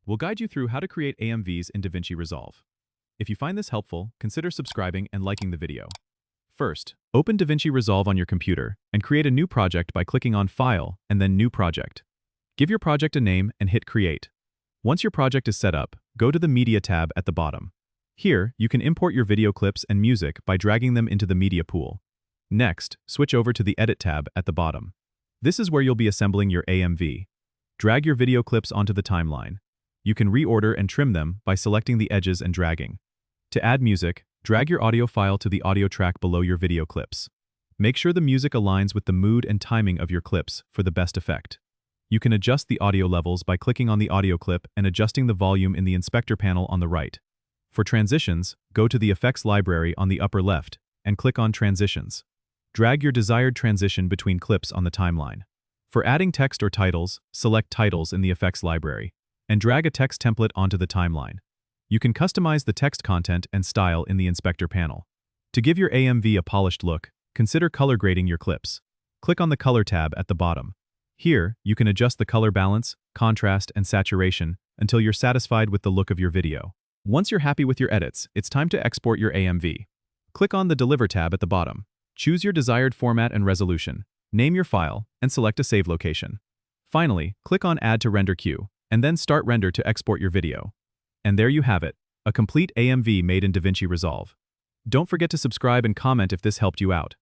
we'll guide you through how to create AMVs in DaVinci Resolve. If you find this helpful, consider subscribing and liking the video. First, open DaVinci Resolve on your computer and create a new project by clicking on File and then New Project. Give your project a name and hit Create. Once your project is set up, go to the Media tab at the bottom. Here, you can import your video clips and music by dragging them into the media pool. Next, switch over to the Edit tab at the bottom. This is where you'll be assembling your AMV. Drag your video clips onto the timeline. You can reorder and trim them by selecting the edges and dragging. To add music, drag your audio file to the audio track below your video clips. Make sure the music aligns with the mood and timing of your clips for the best effect. You can adjust the audio levels by clicking on the audio clip and adjusting the volume in the inspector panel on the right. For transitions, go to the Effects library on the upper left and click on Transitions. Drag your desired transition between clips on the timeline. For adding text or titles, select Titles in the Effects library and drag a text template onto the timeline. You can customize the text content and style in the inspector panel. To give your AMV a polished look, consider color grading your clips. Click on the Color tab at the bottom. Here, you can adjust the color balance, contrast, and saturation until you're satisfied with the look of your video. Once you're happy with your edits, it's time to export your AMV. Click on the Deliver tab at the bottom. Choose your desired format and resolution, name your file, and select a save location. Finally, click on Add to Render Queue, and then start render to export your video. And there you have it, a complete AMV made in DaVinci Resolve. Don't forget to subscribe and comment if this helped you out.